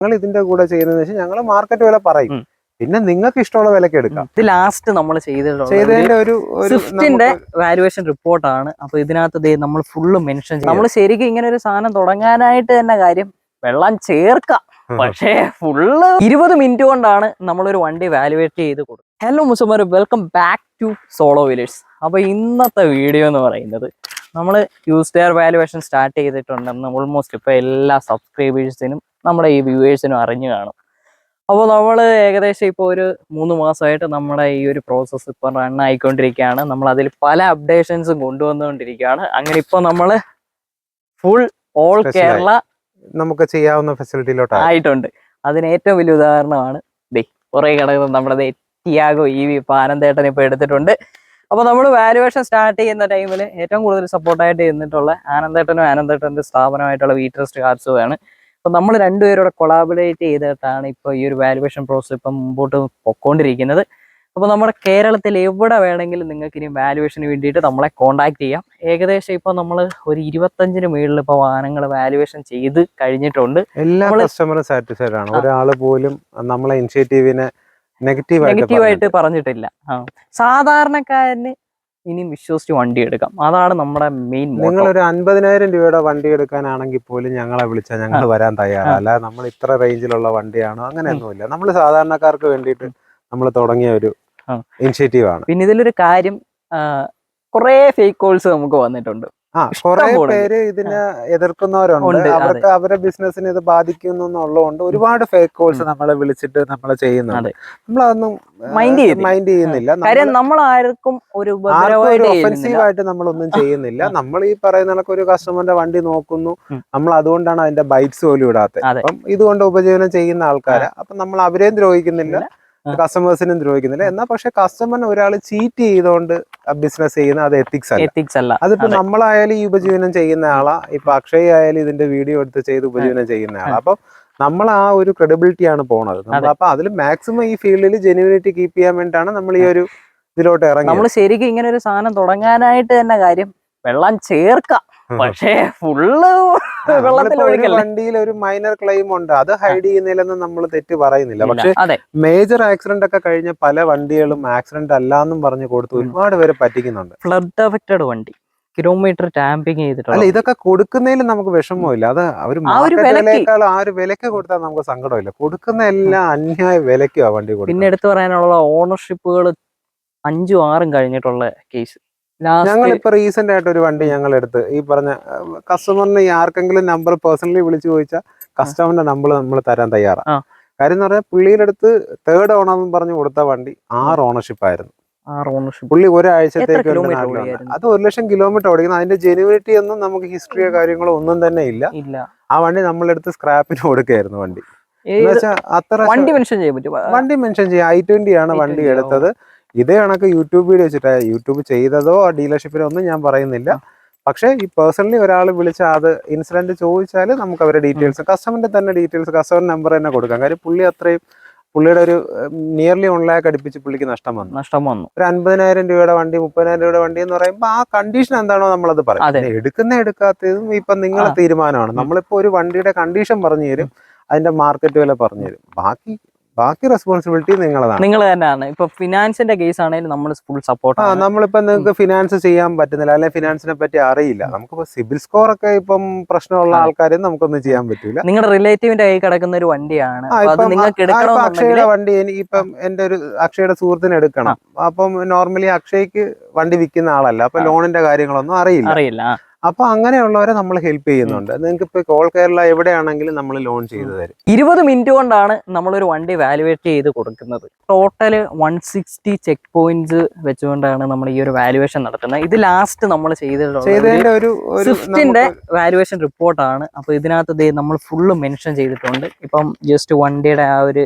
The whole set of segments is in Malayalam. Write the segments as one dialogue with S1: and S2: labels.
S1: ഞങ്ങൾ ഇതിന്റെ കൂടെ ചെയ്യുന്നതെന്ന് വെച്ചാൽ ഞങ്ങൾ മാർക്കറ്റ് വില പറയും, പിന്നെ നിങ്ങൾക്ക് ഇഷ്ടമുള്ള വിലക്ക് എടുക്കാം.
S2: ഇത് ലാസ്റ്റ് നമ്മൾ ചെയ്തതിന്റെ ഒരു സ്വിഫ്റ്റിന്റെ വാല്യുവേഷൻ റിപ്പോർട്ടാണ്. അപ്പൊ ഇതിനകത്ത് നമ്മൾ ഫുള്ള് മെൻഷൻ ചെയ്യും. നമ്മൾ ശരിക്കും ഇങ്ങനെ ഒരു സാധനം തുടങ്ങാനായിട്ട് തന്നെ കാര്യം വെള്ളം ചേർക്കാം, പക്ഷേ ഫുള്ള് 20 മിനിറ്റ് കൊണ്ടാണ് നമ്മളൊരു വണ്ടി വാല്യുവേറ്റ് ചെയ്ത് കൊടുക്കും. ഹലോ മുസമാർ, welcome back to solo wheelers. അപ്പൊ ഇന്നത്തെ വീഡിയോ എന്ന് പറയുന്നത് നമ്മൾ യൂസ്ഡ് എയർ വാല്യുവേഷൻ സ്റ്റാർട്ട് ചെയ്തിട്ടുണ്ടെന്ന് ഓൾമോസ്റ്റ് ഇപ്പൊ എല്ലാ സബ്സ്ക്രൈബേഴ്സിനും നമ്മുടെ ഈ വ്യൂവേഴ്സിനും അറിഞ്ഞു കാണും. അപ്പോൾ നമ്മൾ ഏകദേശം ഇപ്പോൾ ഒരു 3 മാസമായിട്ട് നമ്മുടെ ഈ ഒരു പ്രോസസ്സ് ഇപ്പം റൺ ആയിക്കൊണ്ടിരിക്കുകയാണ്. നമ്മൾ അതിൽ പല അപ്ഡേഷൻസും കൊണ്ടുവന്നുകൊണ്ടിരിക്കുകയാണ്. അങ്ങനെ ഇപ്പോൾ നമ്മൾ ഫുൾ ഓൾ കേരള
S1: നമുക്ക് ചെയ്യാവുന്ന ഫെസിലിറ്റിയിലോട്ട്
S2: ആയിട്ടുണ്ട്. അതിന് ഏറ്റവും വലിയ ഉദാഹരണമാണ് കുറേ കിടക്കുന്നത് നമ്മുടെ ടിയാഗോ EV ഇപ്പോൾ ആനന്ദേട്ടൻ ഇപ്പോൾ എടുത്തിട്ടുണ്ട്. അപ്പോൾ നമ്മൾ വാല്യുവേഷൻ സ്റ്റാർട്ട് ചെയ്യുന്ന ടൈമിൽ ഏറ്റവും കൂടുതൽ സപ്പോർട്ടായിട്ട് ഇരുന്നിട്ടുള്ള ആനന്ദേട്ടൻ്റെ സ്ഥാപനമായിട്ടുള്ള വീട്രസ്റ്റ് കാർസുമാണ്. അപ്പോൾ നമ്മൾ രണ്ടുപേരോടെ കൊളാബറേറ്റ് ചെയ്തിട്ടാണ് ഇപ്പോൾ ഈ ഒരു വാല്യുവേഷൻ പ്രോസസ് ഇപ്പം മുമ്പോട്ട് പൊയ്ക്കൊണ്ടിരിക്കുന്നത്. അപ്പോൾ നമ്മുടെ കേരളത്തിൽ എവിടെ വേണമെങ്കിലും നിങ്ങൾക്ക് ഇനി വാല്യുവേഷന് വേണ്ടിയിട്ട് നമ്മളെ കോൺടാക്ട് ചെയ്യാം. ഏകദേശം ഇപ്പോൾ നമ്മൾ ഒരു 25-ന് മുകളിൽ ഇപ്പോൾ വാഹനങ്ങൾ വാല്യുവേഷൻ ചെയ്ത് കഴിഞ്ഞിട്ടുണ്ട്.
S1: എല്ലാ കസ്റ്റമറും സാറ്റിസ്ഫൈഡ് ആണ്. ഒരാൾ പോലും നമ്മളെ ഇനിഷ്യേറ്റീവിനെ
S2: നെഗറ്റീവായിട്ട് പറഞ്ഞിട്ടില്ല. സാധാരണക്കാരന് ഇനിയും വിശ്വസിച്ച് വണ്ടി എടുക്കാം. അതാണ് നമ്മുടെ മെയിൻ.
S1: നിങ്ങളൊരു 50,000 രൂപയുടെ വണ്ടി എടുക്കാനാണെങ്കിൽ പോലും ഞങ്ങളെ വിളിച്ചാൽ ഞങ്ങൾ വരാൻ തയ്യാറാണ്. അല്ല നമ്മൾ ഇത്ര റേഞ്ചിലുള്ള വണ്ടിയാണോ അങ്ങനെയൊന്നുമില്ല. നമ്മൾ സാധാരണക്കാർക്ക് വേണ്ടിയിട്ട് നമ്മൾ തുടങ്ങിയ ഒരു ഇനിഷ്യേറ്റീവ് ആണ്.
S2: പിന്നെ ഇതിലൊരു കാര്യം, കുറെ ഫേക്ക് കോൾസ് നമുക്ക് വന്നിട്ടുണ്ട്.
S1: കുറെ പേര് ഇതിനെ എതിർക്കുന്നവരുണ്ട്. അവർക്ക് അവരുടെ ബിസിനസിന് ഇത് ബാധിക്കുന്നു എന്നുള്ളതുകൊണ്ട് ഒരുപാട് ഫേക്ക് കോൾസ് നമ്മളെ വിളിച്ചിട്ട് നമ്മളെ ചെയ്യുന്നുണ്ട്. നമ്മളതൊന്നും മൈൻഡ് ചെയ്യുന്നില്ല.
S2: നമ്മൾ ആർക്കും ഒരു
S1: ഒഫൻസീവായിട്ട് നമ്മളൊന്നും ചെയ്യുന്നില്ല. നമ്മൾ ഈ പറയുന്ന കണക്ക് ഒരു കസ്റ്റമറിന്റെ വണ്ടി നോക്കുന്നു, നമ്മൾ അതുകൊണ്ടാണ് അതിന്റെ ബൈറ്റ്സ് പോലും ഇടാത്തത്. അപ്പം ഇതുകൊണ്ട് ഉപജീവനം ചെയ്യുന്ന ആൾക്കാരെ അപ്പം നമ്മൾ അവരെയും ദ്രോഹിക്കുന്നില്ല, കസ്റ്റമേഴ്സിനും ദ്രോഹിക്കുന്നില്ല. എന്നാൽ പക്ഷെ കസ്റ്റമറിന് ഒരാൾ ചീറ്റ് ചെയ്തുകൊണ്ട് ബിസിനസ് ചെയ്യുന്ന അത് എത്തിക്സ് അല്ല. അതിപ്പോ നമ്മളായാലും ഈ ഉപജീവനം ചെയ്യുന്ന ആളാ, ഇപ്പൊ അക്ഷയ് ആയാലും ഇതിന്റെ വീഡിയോ എടുത്ത് ചെയ്ത് ഉപജീവനം ചെയ്യുന്ന ആളാ. അപ്പൊ നമ്മൾ ആ ഒരു ക്രെഡിബിലിറ്റി ആണ് പോണത്. അപ്പൊ അതിൽ മാക്സിമം ഈ ഫീൽഡിൽ ജെന്യൂനിറ്റി കീപ്പ് ചെയ്യാൻ വേണ്ടിയിട്ടാണ് നമ്മൾ ഈ ഒരു ഇതിലോട്ട് ഇറങ്ങി.
S2: നമ്മൾ ശരിക്കും ഇങ്ങനെ ഒരു സാധനം തുടങ്ങാനായിട്ട് തന്നെ കാര്യം വെള്ളം ചേർക്കാം, പക്ഷേ ഫുള്ള്
S1: വണ്ടിയിൽ ഒരു മൈനർ ക്ലെയിം ഉണ്ട്, അത് ഹൈഡ് ചെയ്യുന്നില്ലെന്ന് നമ്മൾ തെറ്റ് പറയുന്നില്ല. പക്ഷെ മേജർ ആക്സിഡന്റ് ഒക്കെ കഴിഞ്ഞ പല വണ്ടികളും ആക്സിഡന്റ് അല്ലാന്നും പറഞ്ഞു കൊടുത്ത് ഒരുപാട് പേരെ പറ്റിക്കുന്നുണ്ട്.
S2: ഫ്ലഡ് അഫക്റ്റഡ് വണ്ടി, കിലോമീറ്റർ ടാമ്പിങ് ചെയ്തിട്ടുണ്ട്.
S1: അല്ല, ഇതൊക്കെ കൊടുക്കുന്നതിൽ നമുക്ക് വിഷമമില്ല. അത് വിലയേക്കാൾ ആ ഒരു വിലക്ക് കൊടുത്താൽ നമുക്ക് സങ്കടമില്ല. കൊടുക്കുന്ന എല്ലാം അന്യായ വിലയ്ക്കും ആ വണ്ടി കൊടുക്കും.
S2: പിന്നെ എടുത്തു പറയാനുള്ള ഓണർഷിപ്പുകൾ 5ഉം 6ഉം കഴിഞ്ഞിട്ടുള്ള കേസ്.
S1: ഞങ്ങളിപ്പോ റീസെന്റ് ആയിട്ട് ഒരു വണ്ടി ഞങ്ങൾ എടുത്ത് ഈ പറഞ്ഞ കസ്റ്റമറിന് ആർക്കെങ്കിലും നമ്പർ പേഴ്സണലി വിളിച്ചു ചോദിച്ചാൽ കസ്റ്റമറിന്റെ നമ്പർ നമ്മൾ തരാൻ തയ്യാറാണ്. കാര്യം എന്ന് പറഞ്ഞാൽ പുള്ളിയുടെ അടുത്ത് 3rd ഓണർ എന്ന് പറഞ്ഞു കൊടുത്ത വണ്ടി 6 ഓണർഷിപ്പ് ആയിരുന്നു. പുള്ളി ഒരാഴ്ചത്തേക്ക് അത് 1,00,000 കിലോമീറ്റർ ഓടിക്കുന്നത്. അതിന്റെ ജെനുവിനിറ്റി ഒന്നും നമുക്ക് ഹിസ്റ്ററിയോ കാര്യങ്ങളോ ഒന്നും തന്നെ ഇല്ല. ആ വണ്ടി നമ്മളെടുത്ത് സ്ക്രാപ്പിന് കൊടുക്കായിരുന്നു. വണ്ടി അത്ര വണ്ടി മെൻഷൻ ചെയ്യാം. i20 ആണ് വണ്ടി എടുത്തത്. ഇതേ കണക്ക് യൂട്യൂബ് വീഡിയോ വെച്ചിട്ട് യൂട്യൂബ് ചെയ്തതോ ഡീലർഷിപ്പിലോ ഒന്നും ഞാൻ പറയുന്നില്ല. പക്ഷെ ഈ പേഴ്സണലി ഒരാൾ വിളിച്ച അത് ഇൻസിഡന്റ് ചോദിച്ചാൽ നമുക്ക് അവരുടെ ഡീറ്റെയിൽസ്, കസ്റ്റമറിന്റെ തന്നെ ഡീറ്റെയിൽസ്, കസ്റ്റമർ നമ്പർ തന്നെ കൊടുക്കാം. കാര്യം പുള്ളിയുടെ ഒരു നിയർലി 1 lakh അടുപ്പിച്ച് പുള്ളിക്ക് നഷ്ടം വന്നു. ഒരു 50,000 രൂപയുടെ വണ്ടി, 30,000 രൂപയുടെ വണ്ടി എന്ന് പറയുമ്പോൾ ആ കണ്ടീഷൻ എന്താണോ നമ്മളത് പറയും. എടുക്കുന്നതും ഇപ്പൊ നിങ്ങളുടെ തീരുമാനമാണ്. നമ്മളിപ്പോ ഒരു വണ്ടിയുടെ കണ്ടീഷൻ പറഞ്ഞു തരും, അതിന്റെ മാർക്കറ്റ് വില പറഞ്ഞു തരും. ബാക്കി റെസ്പോൺസിബിലിറ്റി നിങ്ങൾ
S2: തന്നെയാണ്. ഇപ്പൊ ഫിനാൻസിന്റെ കേസ് ആണെങ്കിലും നമ്മൾ ഫുൾ സപ്പോർട്ട്.
S1: നമ്മളിപ്പോ നിങ്ങൾക്ക് ഫിനാൻസ് ചെയ്യാൻ പറ്റുന്നില്ല, അല്ലെങ്കിൽ ഫിനാൻസിനെ പറ്റി അറിയില്ല, നമുക്കിപ്പോ സിബിൽ സ്കോർ ഒക്കെ ഇപ്പം പ്രശ്നമുള്ള ആൾക്കാരെ നമുക്കൊന്നും ചെയ്യാൻ പറ്റില്ല.
S2: നിങ്ങളുടെ റിലേറ്റീവിന്റെ കയ്യിൽ കിടക്കുന്ന ഒരു വണ്ടിയാണ്.
S1: അക്ഷയുടെ വണ്ടി എനിക്കിപ്പം എന്റെ ഒരു അക്ഷയുടെ സുഹൃത്തിന് എടുക്കണം. അപ്പം നോർമലി അക്ഷയ്ക്ക് വണ്ടി വിൽക്കുന്ന ആളല്ല, അപ്പൊ ലോണിന്റെ കാര്യങ്ങളൊന്നും അറിയില്ല. അപ്പൊ അങ്ങനെയുള്ളവരെ നമ്മൾ ഹെൽപ്പ് ചെയ്യുന്നുണ്ട്. നിങ്ങൾക്ക് ഇപ്പൊ ഓൾ കേരള എവിടെയാണെങ്കിലും നമ്മൾ ലോൺ ചെയ്തു തരും.
S2: 20 മിനിറ്റ് കൊണ്ടാണ് നമ്മളൊരു വണ്ടി വാല്യുവേറ്റ് ചെയ്ത് കൊടുക്കുന്നത്. ടോട്ടല് 160 ചെക്ക് പോയിന്റ്സ് വെച്ചുകൊണ്ടാണ് നമ്മൾ ഈ ഒരു വാല്യുവേഷൻ നടത്തുന്നത്. ഇത് ലാസ്റ്റ് നമ്മൾ ചെയ്തതിന്റെ ഒരു സ്വിഫ്റ്റിന്റെ വാല്യുവേഷൻ റിപ്പോർട്ടാണ്. അപ്പൊ ഇതിനകത്ത് നമ്മൾ ഫുള്ള് മെൻഷൻ ചെയ്തിട്ടുണ്ട്. ഇപ്പം ജസ്റ്റ് വണ്ടിയുടെ ആ ഒരു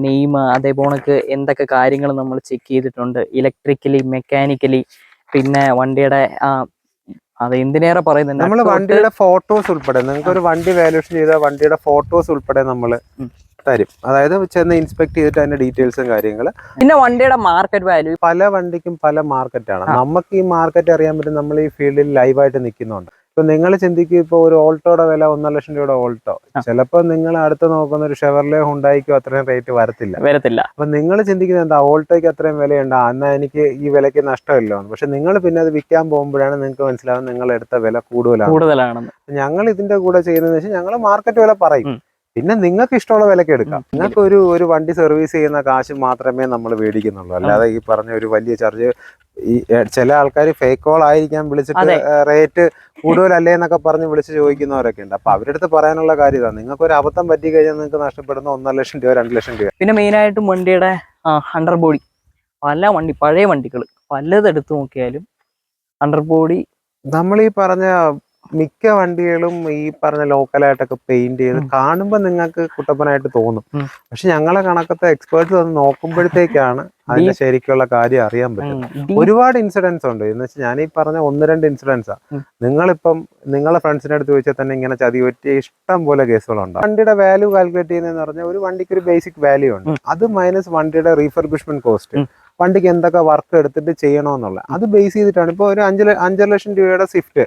S2: നെയിം, അതേപോലെ എന്തൊക്കെ കാര്യങ്ങൾ നമ്മൾ ചെക്ക് ചെയ്തിട്ടുണ്ട്, ഇലക്ട്രിക്കലി, മെക്കാനിക്കലി, പിന്നെ വണ്ടിയുടെ അത് എന്തിനേറെ പറയുന്നുണ്ട്,
S1: നമ്മൾ വണ്ടിയുടെ ഫോട്ടോസ് ഉൾപ്പെടെ, നിങ്ങൾക്ക് ഒരു വണ്ടി വാല്യുവേഷൻ ചെയ്ത വണ്ടിയുടെ ഫോട്ടോസ് ഉൾപ്പെടെ നമ്മൾ തരും. അതായത് ചെന്ന് ഇൻസ്പെക്ട് ചെയ്തിട്ട് അതിന്റെ ഡീറ്റെയിൽസും കാര്യങ്ങള്.
S2: പിന്നെ വണ്ടിയുടെ മാർക്കറ്റ് വാല്യൂ,
S1: പല വണ്ടിക്കും പല മാർക്കറ്റാണ്. നമുക്ക് ഈ മാർക്കറ്റ് അറിയാൻ പറ്റും. നമ്മൾ ഈ ഫീൽഡിൽ ലൈവായിട്ട് നിൽക്കുന്നുണ്ട്. ഇപ്പൊ നിങ്ങൾ ചിന്തിക്കും ഇപ്പൊ ഒരു ഓൾട്ടോയുടെ വില 1.5 ലക്ഷം രൂപയുടെ ഓൾട്ടോ, ചിലപ്പോൾ നിങ്ങൾ അടുത്ത് നോക്കുന്ന ഒരു ഷെവർലെ ഹുണ്ടായിക്കോ അത്രയും റേറ്റ് വരത്തില്ല. അപ്പൊ നിങ്ങൾ ചിന്തിക്കുന്നത് എന്താ, ഓൾട്ടോയ്ക്ക് അത്രയും വിലയുണ്ടാ, എന്നാൽ എനിക്ക് ഈ വിലയ്ക്ക് നഷ്ടമില്ലോ. പക്ഷെ നിങ്ങൾ പിന്നെ അത് വിൽക്കാൻ പോകുമ്പോഴാണ് നിങ്ങൾക്ക് മനസ്സിലാവും നിങ്ങൾ എടുത്ത വില കൂടുതലാണെന്ന്. ഞങ്ങൾ ഇതിന്റെ കൂടെ ചെയ്യുന്നതെന്ന് വെച്ചാൽ ഞങ്ങൾ മാർക്കറ്റ് വില പറയും, പിന്നെ നിങ്ങൾക്ക് ഇഷ്ടമുള്ള വിലക്ക് എടുക്കാം. നിങ്ങൾക്ക് ഒരു വണ്ടി സർവീസ് ചെയ്യുന്ന കാശ് മാത്രമേ നമ്മൾ മേടിക്കുന്നുള്ളൂ, അല്ലാതെ ഈ പറഞ്ഞ ഒരു വലിയ ചാർജ്. ഈ ചില ആൾക്കാർ ഫേക്ക് കോൾ ആയിരിക്കാം വിളിച്ചിട്ട് റേറ്റ് കൂടുതലല്ലേ എന്നൊക്കെ പറഞ്ഞ് വിളിച്ച് ചോദിക്കുന്നവരൊക്കെ ഉണ്ട്. അപ്പൊ അവരുടെ അടുത്ത് പറയാനുള്ള കാര്യം ഇതാണ്, നിങ്ങൾക്ക് ഒരു അബദ്ധം പറ്റി കഴിഞ്ഞാൽ നിങ്ങൾക്ക് നഷ്ടപ്പെടുന്ന 1.5 ലക്ഷം രൂപ 2 ലക്ഷം രൂപ.
S2: പിന്നെ മെയിനായിട്ടും വണ്ടിയുടെ അണ്ടർ ബോഡി, പഴയ വണ്ടികൾ പലതെടുത്ത് നോക്കിയാലും അണ്ടർ ബോഡി
S1: നമ്മൾ ഈ പറഞ്ഞ മിക്ക വണ്ടികളും ഈ പറഞ്ഞ ലോക്കലായിട്ടൊക്കെ പെയിന്റ് ചെയ്ത് കാണുമ്പോൾ നിങ്ങൾക്ക് കുട്ടപ്പനായിട്ട് തോന്നും. പക്ഷെ ഞങ്ങളെ കണക്കത്തെ എക്സ്പേർട്സ് വന്ന് നോക്കുമ്പോഴത്തേക്കാണ് അതിന്റെ ശരിക്കുള്ള കാര്യം അറിയാൻ പറ്റും. ഒരുപാട് ഇൻസിഡൻസ് ഉണ്ട് എന്ന് വെച്ചാൽ ഞാൻ ഈ പറഞ്ഞ 1-2 ഇൻസിഡൻസാ. നിങ്ങളിപ്പം നിങ്ങളെ ഫ്രണ്ട്സിന്റെ അടുത്ത് ചോദിച്ചാൽ തന്നെ ഇങ്ങനെ ചതി പറ്റിയ ഇഷ്ടം പോലെ കേസുകളുണ്ട്. വണ്ടിയുടെ വാല്യൂ കാൽക്കുലേറ്റ് ചെയ്യുന്നതെന്ന് പറഞ്ഞാൽ ഒരു വണ്ടിക്ക് ഒരു ബേസിക് വാല്യൂ ഉണ്ട്, അത് മൈനസ് വണ്ടിയുടെ റീഫർബിഷ്മെന്റ് കോസ്റ്റ്, വണ്ടിക്ക് എന്തൊക്കെ വർക്ക് എടുത്തിട്ട് ചെയ്യണമെന്നുള്ള അത് ബേസ് ചെയ്തിട്ടാണ്. ഇപ്പൊ ഒരു 5 ലക്ഷം രൂപയുടെ സ്വിഫ്റ്റ്,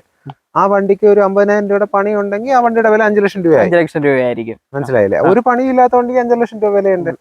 S1: ആ വണ്ടിക്ക് ഒരു 50,000 രൂപയുടെ പണി ഉണ്ടെങ്കിൽ ആ വണ്ടിയുടെ വില 5 ലക്ഷം
S2: രൂപയായിരിക്കും.
S1: മനസ്സിലായില്ലേ? ഒരു പണിയില്ലാത്ത വണ്ടിക്ക് 5 ലക്ഷം രൂപ വിലയുണ്ട്.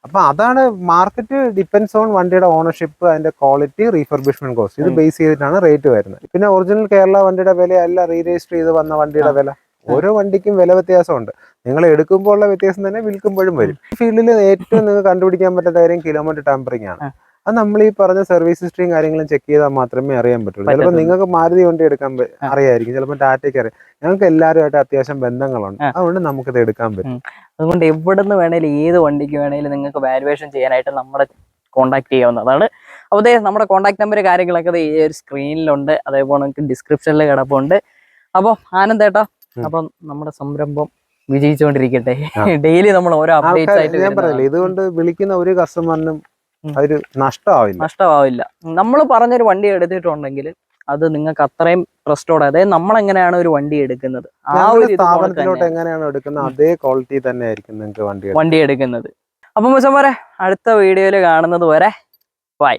S1: അപ്പൊ അതാണ് മാർക്കറ്റ് ഡിപ്പെൻസ് ഓൺ വണ്ടിയുടെ ഓണർഷിപ്പ്, അതിന്റെ ക്വാളിറ്റി, റീഫർബിഷ്മെന്റ് കോസ്റ്റ്, ഇത് ബേസ് ചെയ്തിട്ടാണ് റേറ്റ് വരുന്നത്. പിന്നെ ഒറിജിനൽ കേരള വണ്ടിയുടെ വിലയല്ല റീ രജിസ്റ്റർ ചെയ്ത് വന്ന വണ്ടിയുടെ വില. ഓരോ വണ്ടിക്കും വില വ്യത്യാസമുണ്ട്. നിങ്ങൾ എടുക്കുമ്പോൾ ഉള്ള വ്യത്യാസം തന്നെ വിൽക്കുമ്പോഴും വരും. ഈ ഫീൽഡിൽ ഏറ്റവും നിങ്ങൾക്ക് കണ്ടുപിടിക്കാൻ പറ്റാത്ത കാര്യം കിലോമീറ്റർ ടാമ്പറിംഗ് ആണ്. അത് നമ്മൾ ഈ പറഞ്ഞ സർവീസ് ഹിസ്റ്ററിയും കാര്യങ്ങളും ചെക്ക് ചെയ്താൽ മാത്രമേ അറിയാൻ പറ്റുള്ളൂ. ചിലപ്പോൾ നിങ്ങൾക്ക് മാരുതി വണ്ടി എടുക്കാൻ അറിയായിരിക്കും, ചിലപ്പോൾ ടാറ്റയ്ക്ക് അറിയാം. ഞങ്ങൾക്ക് എല്ലാവരുമായിട്ട് അത്യാവശ്യം ബന്ധങ്ങളുണ്ട്, അതുകൊണ്ട് നമുക്കിത് എടുക്കാൻ പറ്റും.
S2: അതുകൊണ്ട് എവിടെ നിന്ന് വേണേലും ഏത് വണ്ടിക്ക് വേണേലും നിങ്ങൾക്ക് വാലുവേഷൻ ചെയ്യാനായിട്ട് നമ്മളെ കോൺടാക്ട് ചെയ്യാവുന്നതാണ്. അപ്പോൾ നമ്മുടെ കോൺടാക്ട് നമ്പർ കാര്യങ്ങളൊക്കെ ഈ ഒരു സ്ക്രീനിലുണ്ട്, അതേപോലെ നമുക്ക് ഡിസ്ക്രിപ്ഷനിൽ കിടപ്പുണ്ട്. അപ്പോൾ ആനന്ദേട്ടാ, അപ്പം നമ്മുടെ സംരംഭം വിജയിച്ചുകൊണ്ടിരിക്കട്ടെ. ഡെയിലി നമ്മൾ ഓരോ അപ്ഡേറ്റ്സ് ആയിട്ട്
S1: ഞാൻ പറഞ്ഞില്ല, ഇതുകൊണ്ട് വിളിക്കുന്ന ഒരു കസ്റ്റമറിനും അതൊരു നഷ്ടമാവില്ല.
S2: നമ്മൾ പറഞ്ഞൊരു വണ്ടി എടുത്തിട്ടുണ്ടെങ്കിൽ അത് നിങ്ങൾക്ക് അത്രയും ട്രസ്റ്റോടെ, അതായത് നമ്മളെങ്ങനെയാണ് ഒരു വണ്ടി എടുക്കുന്നത് ആ ഒരു
S1: സ്ഥാപനത്തിലോട്ട് എങ്ങനെയാണ് എടുക്കുന്നത് അതേ ക്വാളിറ്റി തന്നെ ആയിരിക്കും നിങ്ങൾക്ക് വണ്ടി
S2: എടുക്കുന്നത്. അപ്പം മുസമ്മരെ അടുത്ത വീഡിയോയിൽ കാണുന്നത് വരെ ബൈ.